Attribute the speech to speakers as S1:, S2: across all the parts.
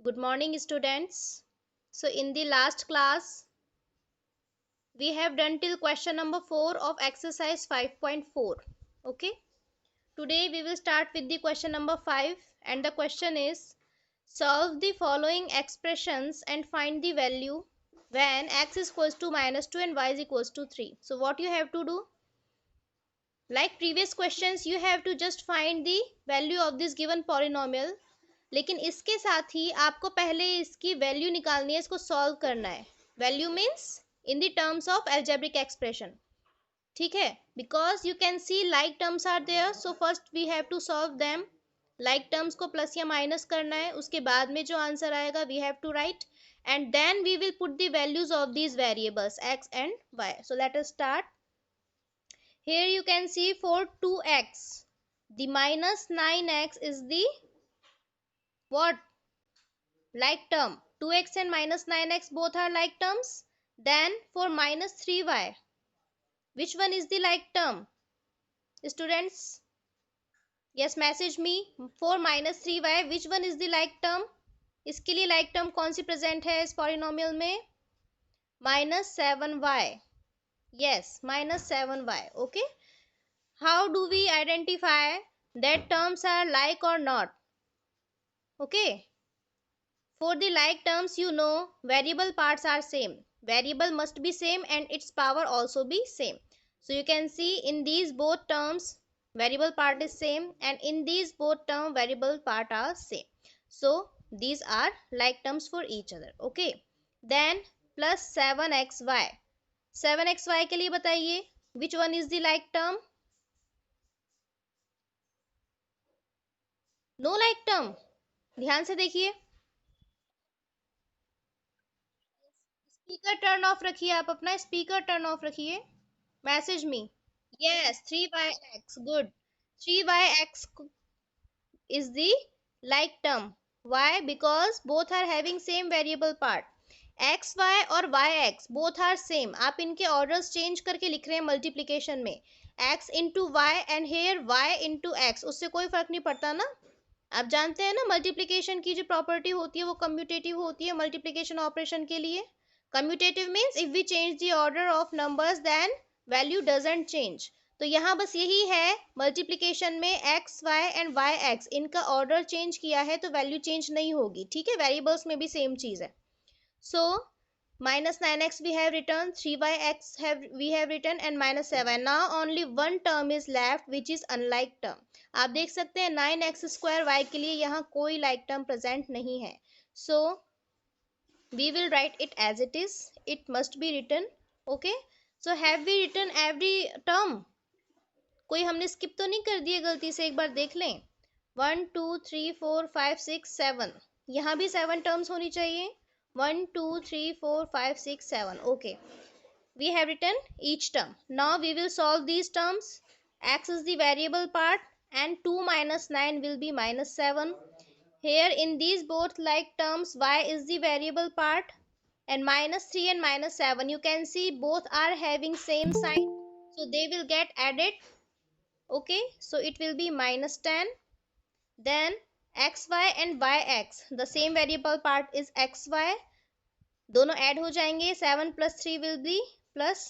S1: Good morning, students. So, in the last class, we have done till question number 4 of exercise 5.4. Okay. Today, we will start with the question number 5, and the question is solve the following expressions and find the value when x is equals to -2 and y is equals to 3. So, what you have to do? Like previous questions, you have to just find the value of this given polynomial. लेकिन इसके साथ ही आपको पहले इसकी value निकालनी है, इसको solve करना है. Value means in the terms of algebraic expression. ठीक है, because you can see like terms are there, so first we have to solve them. Like terms को प्लस या माइनस करना है, उसके बाद में जो आंसर आएगा we have to write, and then we will put the values of these variables X and Y. So let us start. Here you can see for 2x, the minus 9x is the what? Like term. 2x and minus 9x both are like terms. Then for minus 3y, which one is the like term? Students, yes, message me. For minus 3y, which one is the like term? इसके लिए like term कौन सी present है इस polynomial में? minus 7y. Yes, minus 7y. Okay. How do we identify that terms are like or not? Okay. For the like terms, you know, variable parts are same. Variable must be same and its power also be same. So you can see in these both terms, variable part is same, and in these both term, variable part are same. So these are like terms for each other. Okay. Then plus 7xy. 7xy के लिए बताइए, which one is the like term? No like term. ध्यान से देखिए. Speaker turn off रखिए, आप अपना speaker turn off रखिए. Message me. Yes, 3y(x). Good. 3y(x) is the like term. Why? Because both are having same variable part. xy और yx both are same. आप इनके ऑर्डर्स चेंज करके लिख रहे हैं मल्टीप्लीकेशन में. x into Y and here y into X, उससे कोई फर्क नहीं पड़ता ना. आप जानते हैं ना मल्टीप्लीकेशन की जो प्रॉपर्टी होती है वो कम्यूटेटिव होती है मल्टीप्लीकेशन ऑपरेशन के लिए. Commutative means if we change the order of numbers then value doesn't change. तो यहाँ बस यही है, मल्टीप्लीकेशन में x y and y x इनका ऑर्डर चेंज किया है तो वैल्यू चेंज नहीं होगी. ठीक है, वेरिएबल्स में भी सेम चीज है. सो minus 9x we have written, 3y(x) we have written, and minus 7. Now only one term is left which is unlike term. आप देख सकते हैं 9x² y के लिए यहाँ कोई like term present नहीं है. So we will write it as it is. It must be written. Okay. So have we written every term? कोई हमने skip तो नहीं कर दिए गलती से, एक बार देख लें. 1 2 3 4 5 6 7, यहाँ भी 7 terms होनी चाहिए. 1 2 3 4 5 6 7. Okay, we have written each term. Now we will solve these terms. X is the variable part and 2 minus 9 will be minus 7. Here in these both like terms, y is the variable part, and minus 3 and minus 7, you can see both are having same sign, so they will get added. Okay, so it will be minus 10. Then xy and yx, the same variable part is xy, दोनों add हो जाएंगे. 7 plus 3 will be plus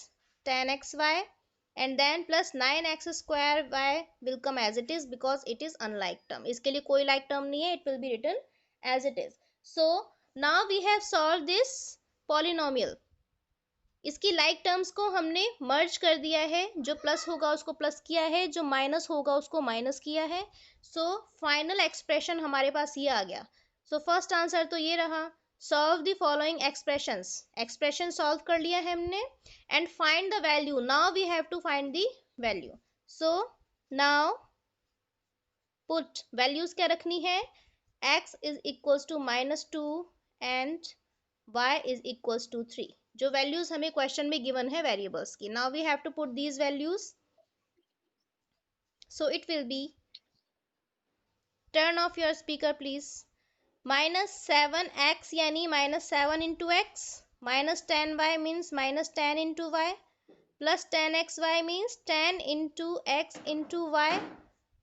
S1: 10xy, and then plus 9x² y will come as it is because it is unlike term. इसके लिए कोई like term नहीं है, it will be written as it is. So now we have solved this polynomial. इसकी like terms को हमने merge कर दिया है, जो प्लस होगा उसको प्लस किया है, जो माइनस होगा उसको माइनस किया है. So final expression हमारे पास ये आ गया. So first answer तो ये रहा. Solve the following expressions. Expression solve कर लिया है हमने, and find the value. Now we have to find the value. So now put values क्या रखनी है? x is equals to -2 and y is equals to 3. जो values हमें question में given है variables की. Now we have to put these values. So it will be, turn off your speaker please. minus 7x यानी minus 7 into x, minus 10y means minus 10 into y, plus 10xy means 10 into x into y,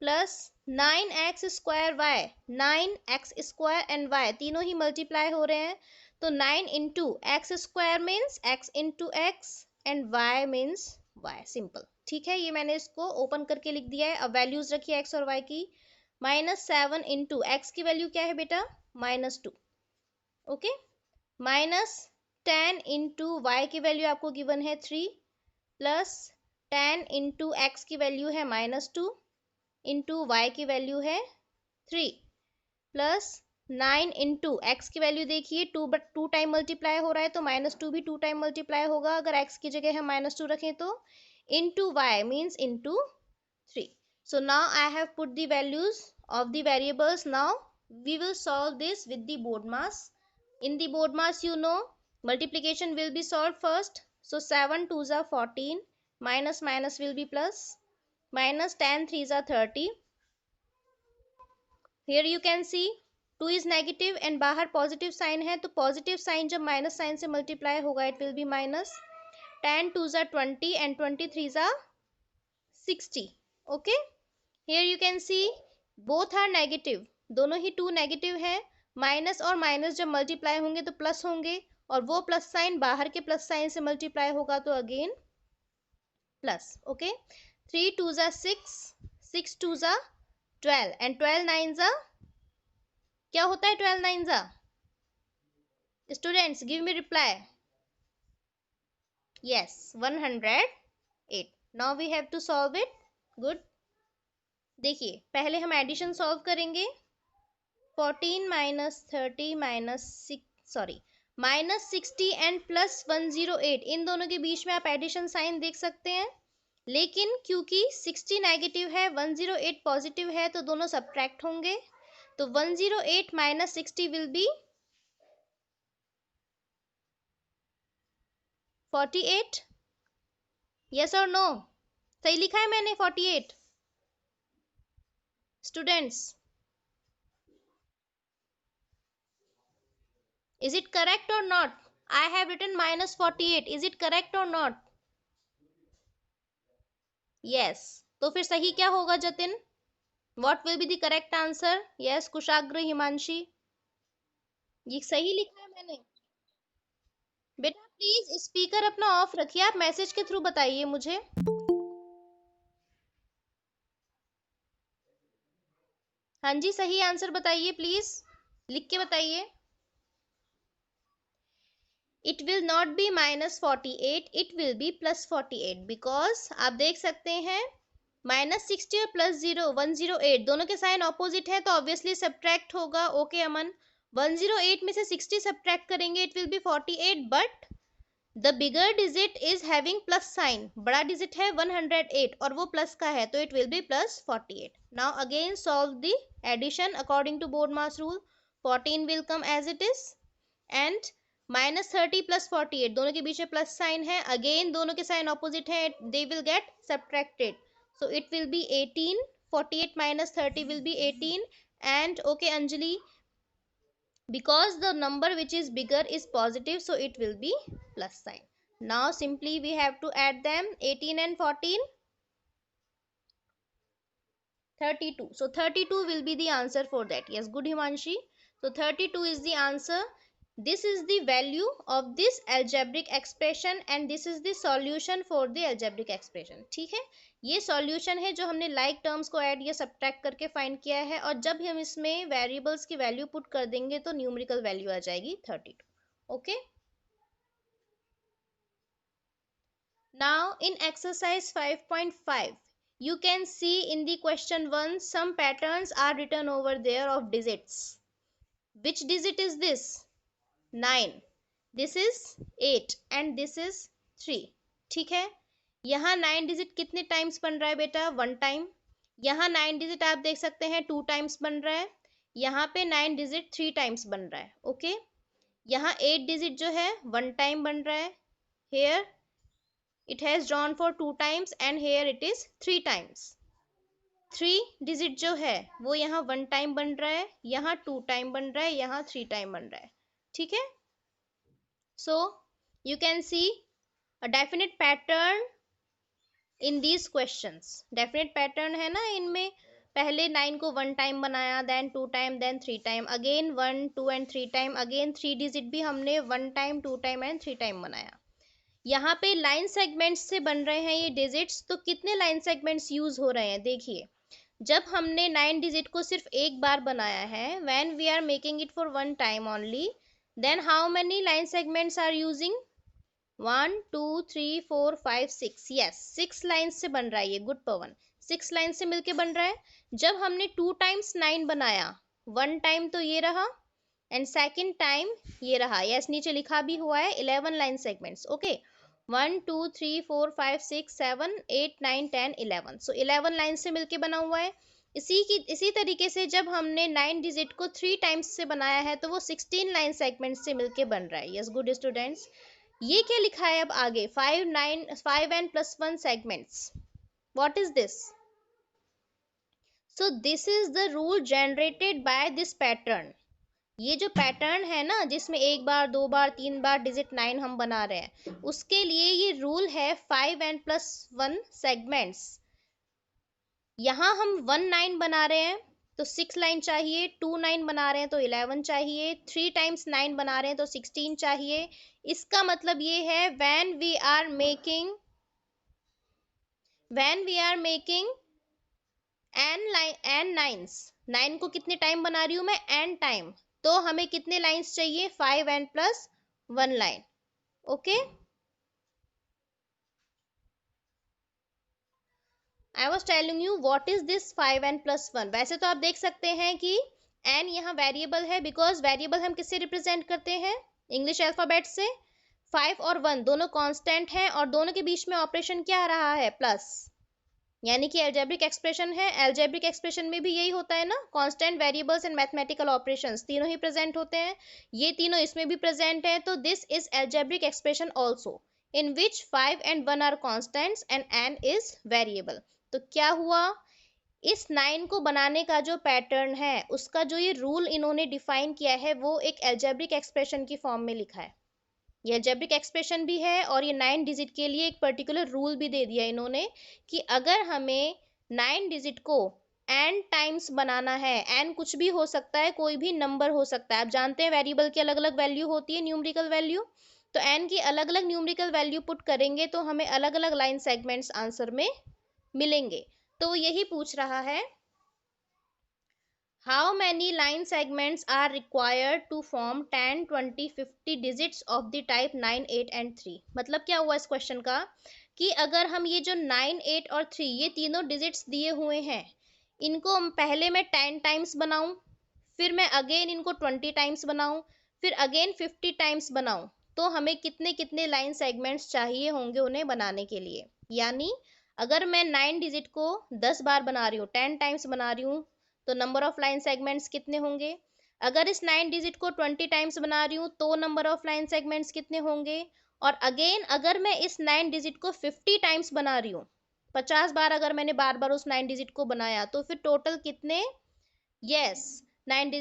S1: plus 9x² y, 9x² and y तीनों ही multiply हो रहे हैं, तो 9 into x² means x into x and y means y, simple. ठीक है, ये मैंने इसको ओपन करके लिख दिया है। अब वैल्यूज रखिए x और y की। -7 इंटू एक्स की वैल्यू क्या है बेटा, -2, ओके। -10 इंटू वाई की वैल्यू आपको गिवन है 3, प्लस 10 इंटू एक्स की वैल्यू है -2 इंटू वाई की वैल्यू है 3, प्लस 9 इंटू एक्स की वैल्यू देखिए 2, बट 2 टाइम मल्टीप्लाई हो रहा है तो -2 भी 2 टाइम मल्टीप्लाई होगा अगर एक्स की जगह हम -2 रखें तो, into y means into 3. So now I have put the values of the variables. Now we will solve this with the board mass. In the board mass, you know, multiplication will be solved first. So 7 2s are 14, minus minus will be plus, minus 10 3s are 30. Here you can see 2 is negative and बाहर positive sign है, तो positive sign जब minus sign से multiply होगा it will be minus. 10 2s are 20 and 23s are 60. Okay. Here you can see both are negative, दोनों ही 2 negative है। Minus और minus जब मल्टीप्लाई होंगे तो प्लस होंगे, और वो प्लस साइन बाहर के प्लस साइन से मल्टीप्लाई होगा तो again plus, okay. 3 2s are 6, 6 2s are 12 and 12 9s are, क्या होता है 12 9s are, students give me reply. Yes 108। Now we have to solve it. Good. देखिए पहले हम एडिशन सॉल्व करेंगे। 14 माइनस 30 माइनस -60 एंड प्लस 108, इन दोनों के बीच में आप एडिशन साइन देख सकते हैं, लेकिन क्योंकि 60 नेगेटिव है 108 पॉजिटिव है तो दोनों सब्ट्रैक्ट होंगे, तो 108 माइनस 60 विल बी 48। यस और नो, सही लिखा है मैंने 48 students? Is it correct or not? I have written -48. Is it correct or not? Yes. तो फिर सही क्या होगा Jatin? What will be the correct answer? Yes, कुशाग्र हिमांशी, ये सही लिखा है मैंने। बेटा प्लीज स्पीकर अपना ऑफ रखिए, आप मैसेज के थ्रू बताइए मुझे। हाँ जी, सही आंसर बताइए प्लीज, लिख के बताइए। It will not be -48, it will be +48, because आप देख सकते हैं -60 और +0 108 दोनों के साइन ऑपोजिट है तो ऑब्वियसली सब्ट्रैक्ट होगा। ओके अमन, 108 में से 60 सब्ट्रैक्ट करेंगे it will be 48, but the bigger digit is having plus sign, बड़ा डिजिट है 108 और वो प्लस का है तो it will be +48। Now again solve the addition according to BODMAS rule. 14 will come as it is and -30 + 48 दोनों के बीच में प्लस साइन है, अगेन दोनों के साइन ऑपोजिट है, they will get subtracted, so it will B 18। 48 minus 30 will be 18, and okay Anjali, because the number which is bigger is positive so it will be plus sign. Now simply we have to add them, 18 and 14, 32. So 32 will be the answer for that. Yes, good Himanshi. So 32 is the answer. This is the value of this algebraic expression and this is the solution for the algebraic expression. ठीक है, ये solution है जो हमने like terms को add या subtract करके find किया है, और जब हम इसमें variables की value put कर देंगे तो numerical value आ जाएगी 32. Okay. Now in exercise 5.5, you can see in the question 1 some patterns are written over there of digits. Which digit is this? 9. This is 8 and this is 3. ठीक है, यहाँ 9 digit कितने times बन रहा है बेटा? 1 time. यहाँ 9 डिजिट आप देख सकते हैं 2 टाइम्स बन रहा है, यहाँ पे 9 डिजिट 3 टाइम्स बन रहा है। ओके, यहाँ 8 डिजिट जो है 1 टाइम बन रहा है, here it has drawn for 2 times and here it is 3 times. 3 digit जो है वो यहाँ 1 टाइम बन रहा है, यहाँ 2 टाइम बन रहा है, यहाँ 3 टाइम बन रहा है। ठीक है, so you can see a definite pattern in these questions. definite pattern है ना इनमें, पहले 9 को 1 टाइम बनाया, then 2 time, then 3 time, again 1 2 and 3 time, again 3 digit भी हमने 1 टाइम 2 टाइम एंड 3 टाइम बनाया। यहाँ पे लाइन सेगमेंट्स से बन रहे हैं ये डिजिट्स, तो कितने लाइन सेगमेंट्स यूज हो रहे हैं देखिए। जब हमने 9 डिजिट को सिर्फ एक बार बनाया है, when we are making it for 1 time only, then how many line segments are using? 1 2 3 4 5 6, yes 6 line से बन रहा है ये, गुड पवन, 6 लाइन से मिलके बन रहा है। जब हमने 2 टाइम्स 9 बनाया, 1 टाइम तो ये रहा एंड सेकेंड टाइम ये रहा, यस नीचे लिखा भी हुआ है 11 लाइन सेगमेंट्स, ओके 1 2 3 4 5 6 7 8 9 10 11, सो 11 लाइन से मिलके बना हुआ है। इसी तरीके से जब हमने 9 डिजिट को 3 टाइम्स से बनाया है तो वो 16 लाइन सेगमेंट्स से मिलके बन रहा है, यस गुड स्टूडेंट्स। ये क्या लिखा है अब आगे, 5 9 5 n+1 segments, what is this? So this is the rule generated by this pattern. ये जो पैटर्न है ना, जिसमें एक बार 2 बार 3 बार डिजिट 9 हम बना रहे हैं, उसके लिए ये रूल है 5n+1 सेगमेंट्स। यहाँ हम 1 9 बना रहे हैं तो 6 लाइन चाहिए, 2 9 बना रहे हैं तो 11 चाहिए, 3 टाइम्स 9 बना रहे हैं तो 16 चाहिए। इसका मतलब ये है when we are making n nines, 9 को कितने टाइम बना रही हूं मैं, n टाइम, तो हमें कितने लाइन्स चाहिए, 5n+1 line, okay. I was telling you what is this 5n+1। वैसे तो आप देख सकते हैं कि n यहाँ वेरिएबल है, बिकॉज वेरिएबल हम किससे रिप्रेजेंट करते हैं, इंग्लिश अल्फाबेट से। 5 और 1 दोनों कांस्टेंट हैं और दोनों के बीच में ऑपरेशन क्या आ रहा है, प्लस, यानी कि एल्जेब्रिक एक्सप्रेशन है। एल्जेब्रिक एक्सप्रेशन में भी यही होता है ना, constant, variables and mathematical operations तीनों ही प्रेजेंट होते हैं, ये तीनों इसमें भी प्रेजेंट है। तो this is algebraic expression also in which 5 and 1 are constants and n is variable. तो क्या हुआ, इस 9 को बनाने का जो पैटर्न है, उसका जो ये रूल इन्होंने डिफाइन किया है, वो एक एल्जेब्रिक एक्सप्रेशन की फॉर्म में लिखा है। ये एल्जेब्रिक एक्सप्रेशन भी है और ये 9 डिजिट के लिए एक पर्टिकुलर रूल भी दे दिया इन्होंने कि अगर हमें 9 डिजिट को n टाइम्स बनाना है, n कुछ भी हो सकता है, कोई भी नंबर हो सकता है, आप जानते हैं वेरिएबल की अलग अलग वैल्यू होती है, न्यूमेरिकल वैल्यू, तो n की अलग अलग न्यूमेरिकल वैल्यू पुट करेंगे तो हमें अलग अलग लाइन सेगमेंट्स आंसर में मिलेंगे। तो यही पूछ रहा है, how many line segments are required to form 10 20 50 digits of the type 9 8 and 3। मतलब क्या हुआ इस क्वेश्चन का, कि अगर हम ये जो 9 8 और 3 ये तीनों डिजिट्स दिए हुए हैं, इनको पहले मैं 10 टाइम्स बनाऊं, फिर मैं अगेन इनको 20 टाइम्स बनाऊं, फिर अगेन 50 टाइम्स बनाऊं, तो हमें कितने कितने लाइन सेगमेंट्स चाहिए होंगे उन्हें बनाने के लिए। यानी अगर मैं 9 डिजिट को 10 बार बना रही हूँ, 10 टाइम्स बना रही हूँ, तो नंबर ऑफ लाइन सेगमेंट्स कितने होंगे। अगर इस 9 डिजिट को 20 टाइम्स बना रही हूँ तो नंबर ऑफ लाइन सेगमेंट्स कितने होंगे। और अगेन अगर मैं इस 9 डिजिट को 50 टाइम्स बना रही हूँ, 50 बार अगर मैंने बार बार उस 9 डिजिट को बनाया, तो फिर टोटल कितने, यस 9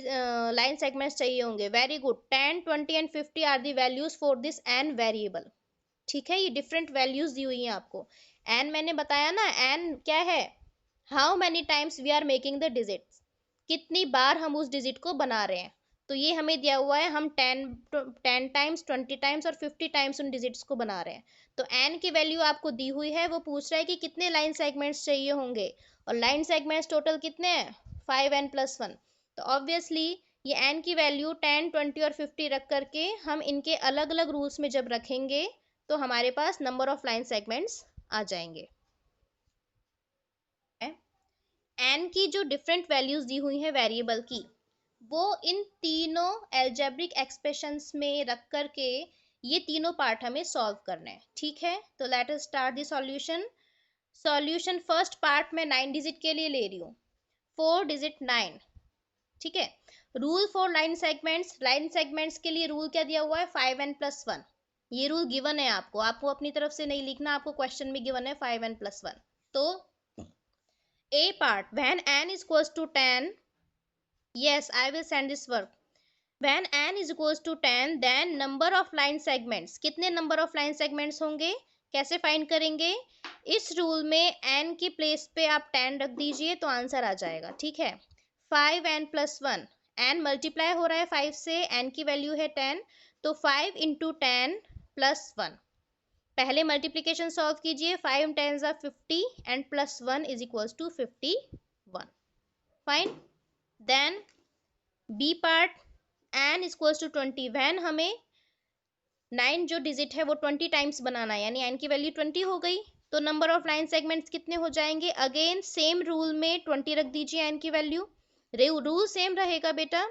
S1: लाइन सेगमेंट्स चाहिए होंगे। Very good, 10 20 and 50 are the values for this n variable. ठीक है, ये डिफरेंट वैल्यूज दी हुई हैं आपको। एन मैंने बताया ना, एन क्या है, how many times we are making the digits, कितनी बार हम उस डिजिट को बना रहे हैं। तो ये हमें दिया हुआ है, हम 10 टाइम्स 20 टाइम्स और 50 टाइम्स उन डिजिट्स को बना रहे हैं। तो एन की वैल्यू आपको दी हुई है, वो पूछ रहा है कि कितने लाइन सेगमेंट्स चाहिए होंगे, और लाइन सेगमेंट्स टोटल कितने हैं, 5n+1। तो ऑब्वियसली ये एन की वैल्यू 10 20 और 50 रख करके हम इनके अलग अलग रूल्स में जब रखेंगे तो हमारे पास नंबर ऑफ लाइन सेगमेंट्स आ जाएंगे। एन की जो डिफरेंट वैल्यूज दी हुई है वेरिएबल की, वो इन तीनों एल्जेब्रिक एक्सप्रेशंस में रख करके ये तीनों पार्ट हमें सॉल्व करना है। ठीक है, तो late us start the solution. Solution first part में 9 डिजिट के लिए ले रही हूँ, 4 डिजिट 9। ठीक है, रूल फॉर लाइन सेगमेंट्स के लिए रूल क्या दिया हुआ है, 5n+1। ये रूल गिवन है आपको, आपको अपनी तरफ से नहीं लिखना, आपको क्वेश्चन में गिवन है 5n+1। तो A part, when n is equals to 10, yes I will send this work, when n is equals to 10 then number of line segments, कितने number of line segments होंगे, कैसे फाइंड करेंगे? इस rule में n की place पे आप 10 रख दीजिए तो आंसर आ जाएगा, ठीक है। 5n+1, n मल्टीप्लाई हो रहा है 5 से, n की वैल्यू है 10, तो 5 इंटू 10+1। पहले मल्टीप्लीकेशन सॉल्व कीजिए, 5 10 50 and +1 is equals to 51। Fine. Then B part, n is equals to 20, when हमें 9 जो डिजिट है वो 20 टाइम्स बनाना है, यानी n की वैल्यू 20 हो गई, तो नंबर ऑफ लाइन सेगमेंट्स कितने हो जाएंगे? अगेन सेम रूल में 20 रख दीजिए n की वैल्यू, रूल सेम रहेगा बेटा।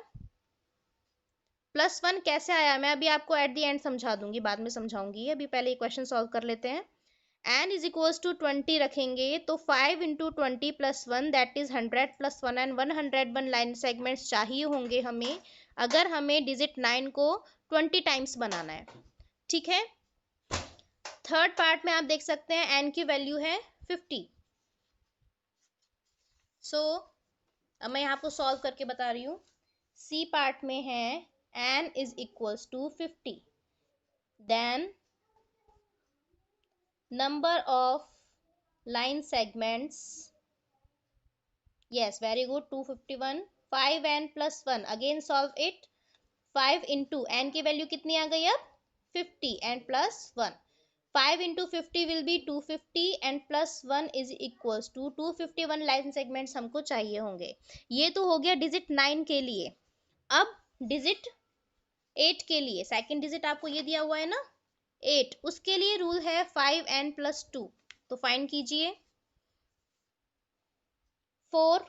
S1: +1 कैसे आया मैं अभी आपको एट द एंड समझा दूंगी, बाद में समझाऊंगी, अभी पहले ये क्वेश्चन सॉल्व कर लेते हैं। n इज इक्वल्स टू 20 रखेंगे तो 5 into 20+1 that is 100 + 1 and 101 line segments चाहिए होंगे हमें, अगर हमें डिजिट 9 को 20 टाइम्स बनाना है, ठीक है। थर्ड पार्ट में आप देख सकते हैं n की वैल्यू है 50। सो अब मैं यहाँ आपको सॉल्व करके बता रही हूँ। सी पार्ट में है n is equals to 50, then number of line segments, yes very good, 251, 5n+1, again solve it, 5 into n की वैल्यू कितनी आ गई अब? 50 and +1, 5 into 50 will be 250 and +1 is equals to 251 line segments हमको चाहिए होंगे। ये तो हो गया डिजिट 9 के लिए। अब डिजिट 8 के लिए, सेकंड डिजिट आपको ये दिया हुआ है ना 8, उसके लिए रूल है 5n+2, तो फाइंड कीजिए 4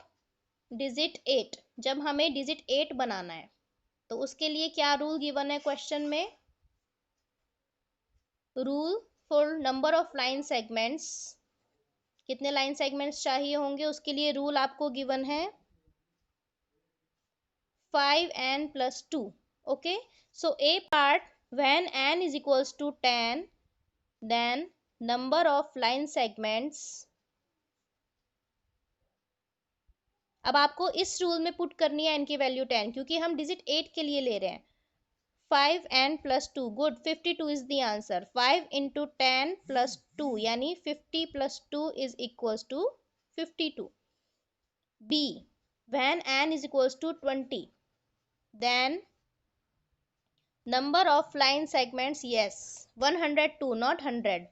S1: डिजिट 8, जब हमें डिजिट 8 बनाना है तो उसके लिए क्या रूल गिवन है क्वेश्चन में? Rule for number of line segments, कितने लाइन सेगमेंट्स चाहिए होंगे उसके लिए रूल आपको गिवन है 5n+2। Okay, so A part, when n is equals to 10 then number of line segments, अब आपको इस रूल में पुट करनी है n की वैल्यू 10, क्योंकि हम डिजिट 8 के लिए ले रहे हैं। 5n+2, good, 52 is the answer. 5 into 10+2 यानी 50+2 is equals to 52। B, when n is equals to 20 then number of line segments, yes 102 not 100,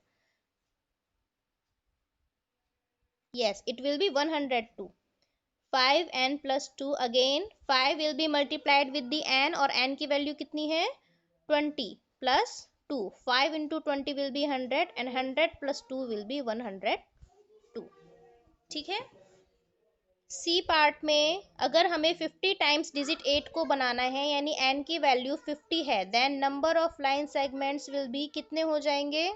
S1: yes it will be 102। 5n+2, again 5 will be multiplied with the n, और n की value कितनी है 20 plus 2, 5 into 20 will be 100 and 100 plus 2 will be 102, ठीक है। C part में अगर हमें 50 times digit 8 को बनाना है, यानी n की वैल्यू 50 है, then number of line segments will be, कितने हो जाएंगे?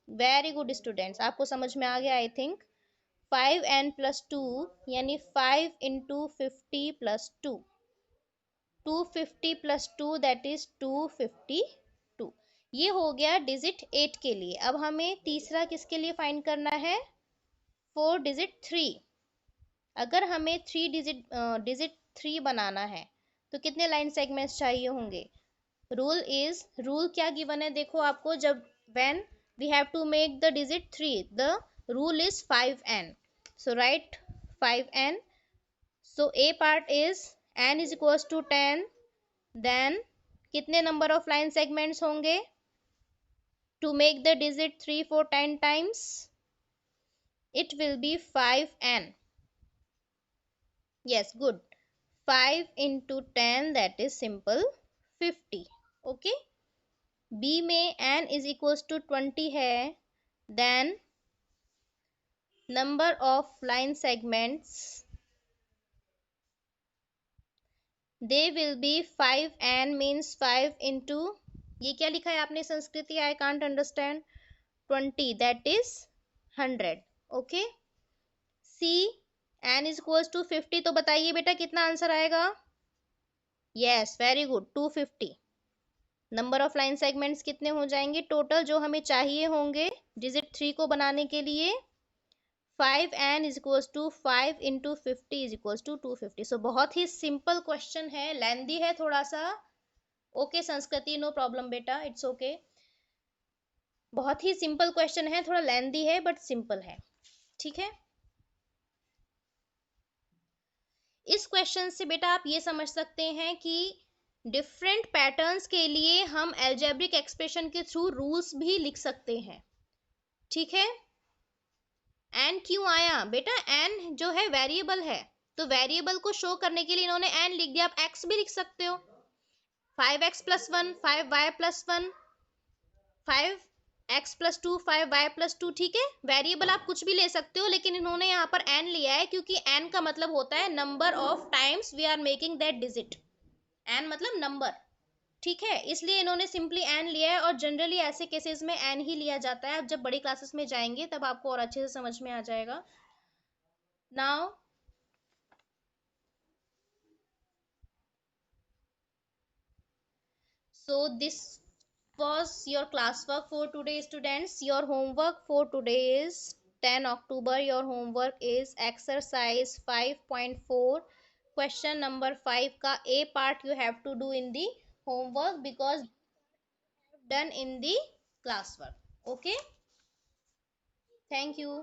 S1: वेरी गुड स्टूडेंट्स, आपको समझ में आ गया आई थिंक। 5n+2 यानी 5 इंटू 50+2, 250+2 दैट इज 252। ये हो गया डिजिट 8 के लिए। अब हमें तीसरा किसके लिए फाइंड करना है? 4 डिजिट 3। अगर हमें डिजिट 3 बनाना है तो कितने लाइन सेगमेंट्स चाहिए होंगे? रूल क्या गिवन है देखो आपको, जब when we have to make the digit 3 the rule is 5n, so right 5n, so A part is n is equals to 10, then कितने नंबर ऑफ लाइन सेगमेंट्स होंगे to make the digit 3 for 10 times? It will be 5n, yes good, 5 into 10 that is simple 50। Okay, B में n is equals to 20 है, then number of line segments they will be 5n means 5 into, ये क्या लिखा है आपने संस्कृति, I can't understand, 20 that is 100। Okay, C n is equals to 50, तो बताइए बेटा कितना आंसर आएगा? Yes very good, 250। Number of line segments कितने हो जाएंगे टोटल जो हमें चाहिए होंगे डिजिट 3 को बनाने के लिए? 5n is equals to 5 into 50 is equals to 250। So बहुत ही सिंपल क्वेश्चन है, लेंदी है थोड़ा सा। ओके संस्कृति, नो प्रॉब्लम बेटा, इट्स ओके। बहुत ही सिंपल क्वेश्चन है, थोड़ा लेंदी है बट सिंपल है, ठीक है। इस क्वेश्चन से बेटा आप ये समझ सकते हैं कि डिफरेंट पैटर्न्स के लिए हम एल्जेब्रिक एक्सप्रेशन के थ्रू रूल्स भी लिख सकते हैं, ठीक है। एन क्यों आया बेटा, एन जो है वेरिएबल है, तो वेरिएबल को शो करने के लिए इन्होंने एन लिख दिया, आप एक्स भी लिख सकते हो, 5x+1, 5y+1, 5x+2, 5y+2, ठीक है। वेरिएबल आप कुछ भी ले सकते हो, लेकिन इन्होंने यहाँ पर एन लिया है क्योंकि एन का मतलब होता है number of times we are making that digit, n मतलब नंबर, ठीक है, इसलिए इन्होंने सिंपली एन लिया है। और जनरली ऐसे केसेस में एन ही लिया जाता है, अब जब बड़ी क्लासेस में जाएंगे तब आपको और अच्छे से समझ में आ जाएगा। Now so this was your classwork for today, students. Your homework for today is 10 October. Your homework is exercise 5.4. Question number 5 ka A part you have to do in the homework because done in the classwork. Okay. Thank you.